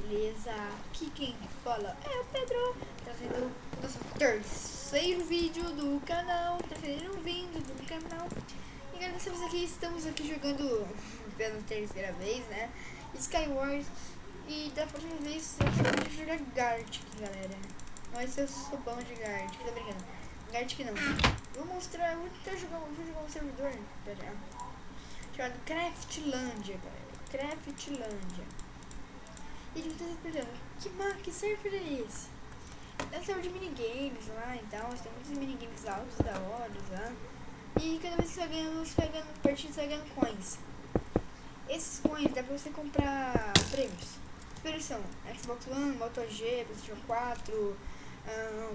beleza? Aqui quem fala é o Pedro, trazendo o nosso terceiro vídeo do canal, terceiro vídeo do canal. E galera, dessa vez aqui estamos aqui jogando pela terceira vez, né, Skywars. E da próxima vez eu vou jogar Gartic, galera. Mas eu sou bom de Gartic, tá brincando? Gartic não. Vou mostrar, vou jogar um servidor, pera, chamado Craftlandia, galera. Craftlandia. E ele tá se perguntando, que server é esse? É um server de minigames lá e tal, tem muitos minigames altos da hora lá. E cada vez que você vai ganhando partidas, você vai ganhando coins. Esses coins dá pra você comprar prêmios. Os prêmios são Xbox One, Moto G, PlayStation 4,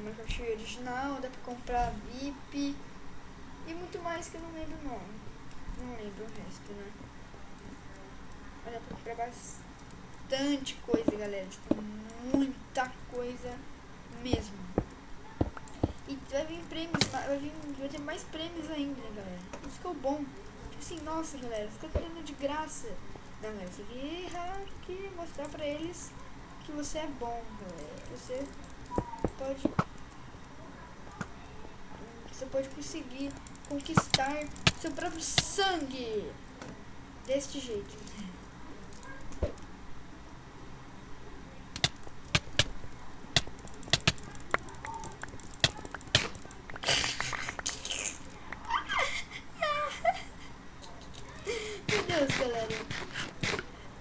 Minecraft original, dá pra comprar VIP e muito mais que eu não lembro o nome. Não lembro o resto, né? Mas dá pra comprar bastante coisa, galera. Tipo, muita coisa mesmo. E vai vir prêmios, vai ter mais prêmios ainda, né, galera? Isso que é o bom. Tipo assim, nossa, galera, você tá querendo de graça. Não, galera, você tem que mostrar pra eles que você é bom, galera. Você pode conseguir conquistar seu próprio sangue deste jeito. Meu Deus, galera.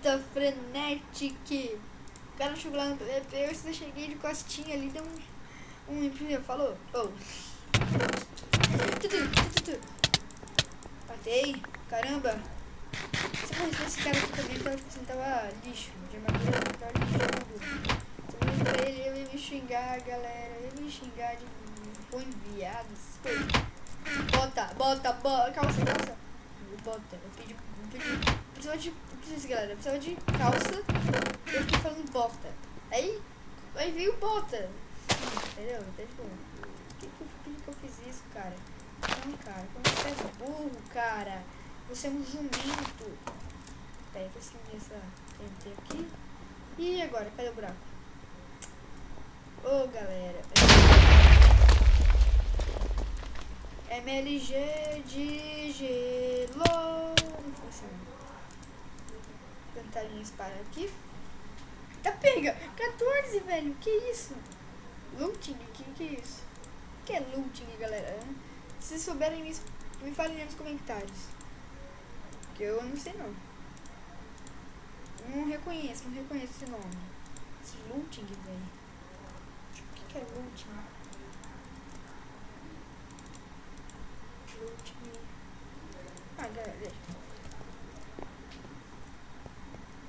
Tá frenético. O cara chegou lá no PVP, eu cheguei de costinha ali, deu um imprimiu, falou. Oh. Matei. Caramba. Se eu morresse esse cara aqui também, eu tava lixo. De armadura, tava lixo. Se eu morresse pra ele, eu ia me xingar, galera. Eu ia me xingar de foi enviado. Bota. Calça. Bota. Eu pedi. Precisa, galera. Precisava de calça. Eu fiquei falando bota. Aí veio bota. Entendeu? Então, tipo, por que eu fiz isso, cara? Não, cara. Como você é burro, cara. Você é um jumento. Peraí, vou seguir essa TNT aqui. E agora? Cadê o buraco? Ô, galera. MLG de gelo. Não funciona. Tentar disparar aqui. Tá pega! 14, velho! Que isso? Looting? Que é isso? O que é looting, galera? Se vocês souberem isso, me falem nos comentários. Que eu não sei não. Não reconheço esse nome. Esse looting, velho. O que é looting? Looting. Ah, galera.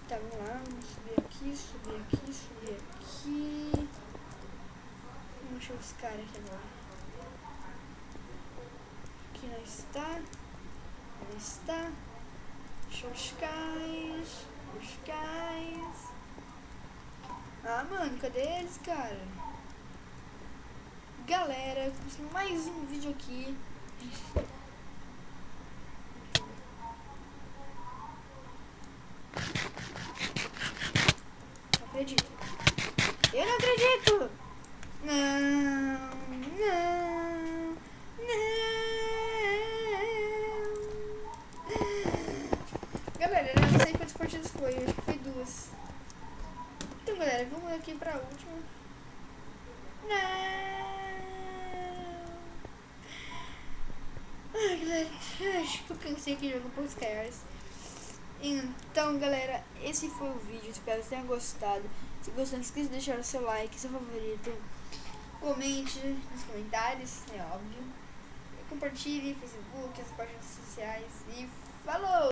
Tá, vamos lá. Vamos subir aqui. Vamos achar os caras aqui agora. Aqui não está. Deixa os cais. Ah, mano, cadê eles, cara? Galera, mais um vídeo aqui. Não acredito. Eu não acredito! Não. Galera, eu não sei quantas partidas foi, eu acho que foi 2. Então, galera, vamos aqui pra última. Não. Ai, galera, acho que eu cansei aqui de jogar um pouco Skywars. Então, galera, esse foi o vídeo. Espero que tenham gostado. Se gostou, não esqueça de deixar o seu like, seu favorito. Comente nos comentários, é óbvio. Compartilhe no Facebook, as páginas sociais. E falou!